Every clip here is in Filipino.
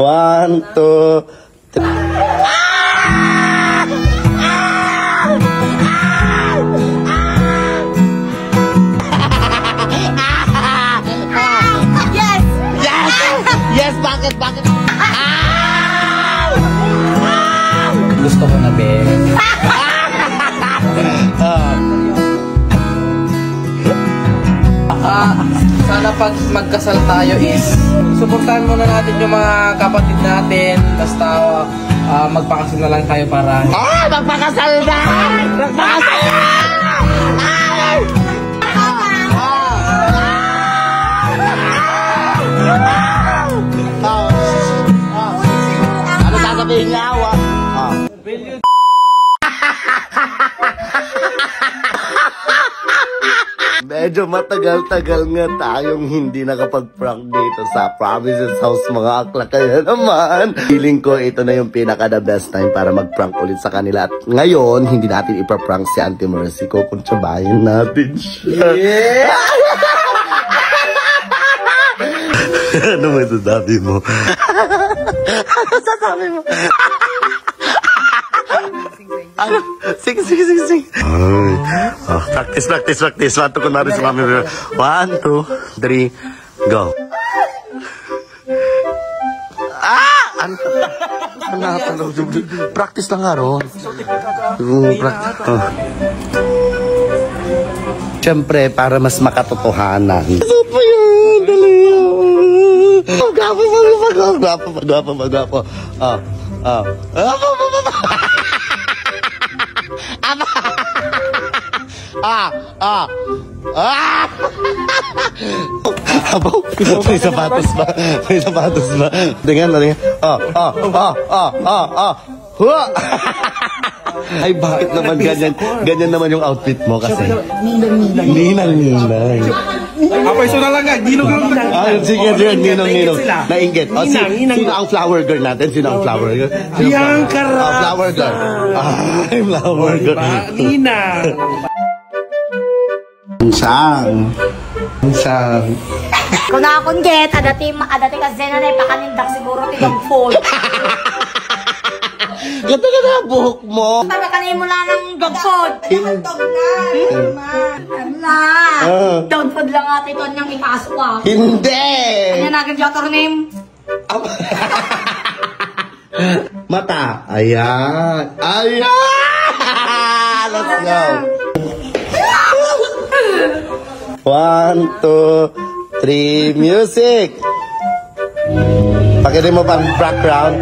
1, 2, 3. Yes! Yes! Yes! Bakit? Gusto ko na, be. Sana pag magkasal tayo is suportahan muna natin yung mga kapatid natin. Basta magpakasal na lang tayo para... Magpakasal na! Magpakasal na! Ano sasabihin niya? Medyo matagal-tagal nga tayong hindi nakapag-prank dito sa Province's House, mga akla. Kaya naman, feeling ko ito na yung pinaka-the best time para mag-prank ulit sa kanila. At ngayon, hindi natin ipaprank si Auntie Mercy. Kukuntsabahin natin siya. Yeah! Ano may sasabi mo? Ano sasabi mo? Sige. Ay. Oh, practice. Wanto ko na rin si Mami. 1, 2, 3, go. Ano? Practice lang nga ron. Siyempre, para mas makatotohanan. Ano pa yan? Dali. Magwapo. Abaw, may sapatos ba? Tingnan. Ay, bakit naman ganyan? Ganyan naman yung outfit mo kasi. Ninang. Personal lang nga, ginong lang. Sige, ninong. Nainggit. Sino ang flower girl natin? Flower girl? Flower girl. Ay, flower girl. Ninang. Sang. Kung nakakungget, adati kasi na ipakanindak siguro tigang fold. Ganda na buhok mo. Sabi kanina mo lang ng dog food. Dog food lang ate ito niyang ikaso ka. Hindi. Ano naging jotor name? Mata. Ayan. Let's go. 1, 2, 3, music. Pakirin mo pang background.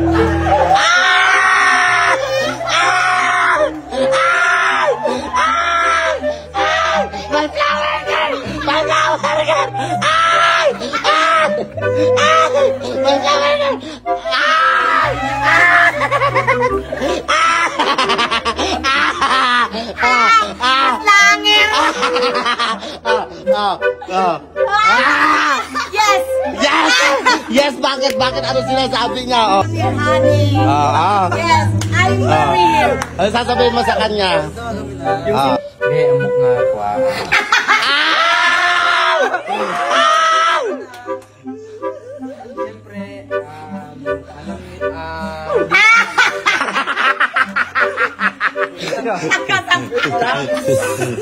Yes! Bakit? Ano sinasabi niya? Honey. Yes, I'm very here. Ano sasabihin mo sa kanya? Amok nga ako. Siyempre,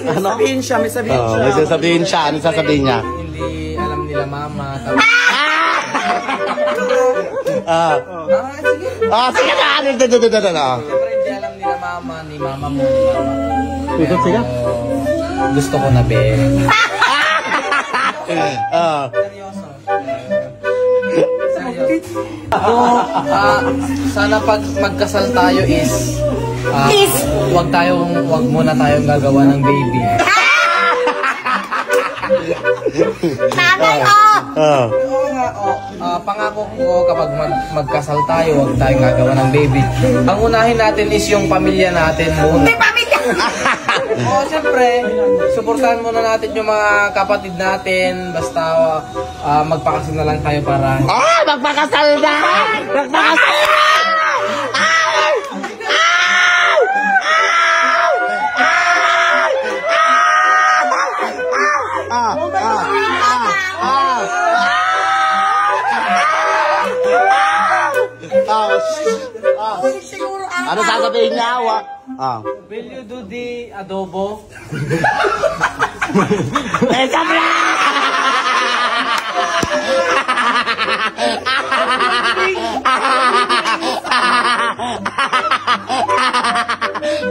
May sasabihin siya. Ano sasabihin niya? Hindi alam nila mama. Sige na! Siyempre, hindi alam nila mama, ni mama mo. Gusto ko na, be. Sana pag magkasal tayo is wag muna tayong gagawa ng baby. Nanay, Pangako ko kapag magkasal tayo, wag tayong gagawa ng baby. Ang unahin natin is yung pamilya natin muna. May pamilya! Siyempre, suportahan muna natin yung mga kapatid natin. Basta magpakasal na lang tayo para... Magpakasal na! Siguro ang Ano sasabihin niya? Will you do the adobo?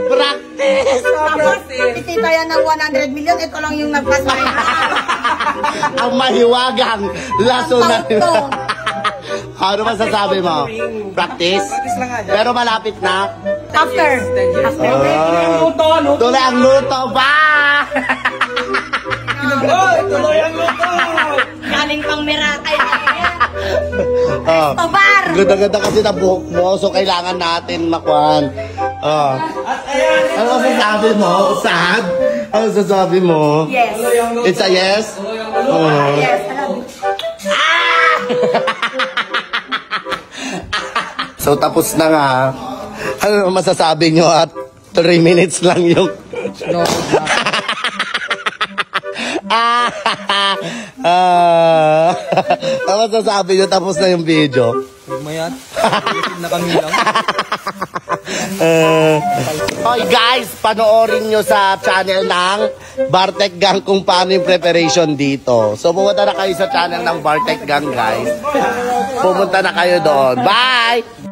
Practice! Tapos, pitita yan ng 100 million. Ito lang yung nagpasaya. Ang mahiwagang laso na. Pauto. Ano masasabi mo? Practice? Practice lang nga dyan. Pero malapit na. After. After. Tuloy ang luto ba? Tuloy ang luto! Galing pang Mirakay. Oh. Tobar. Ganda-ganda kasi na buhok mo, so kailangan natin makuhan. Oh. Ano masasabi mo? Sad? Ano masasabi mo? Yes. It's a yes? Oh. Yes. Alam. So tapos na nga. Ano masasabi nyo at 3 minutes lang yung... No. Ano masasabi nyo tapos na yung video? Mayat. Na kami lang. Hoy guys, panoorin nyo sa channel ng Bartek Gang kung paano yung preparation dito. So pumunta na kayo sa channel ng Bartek Gang guys. Pumunta na kayo doon. Bye!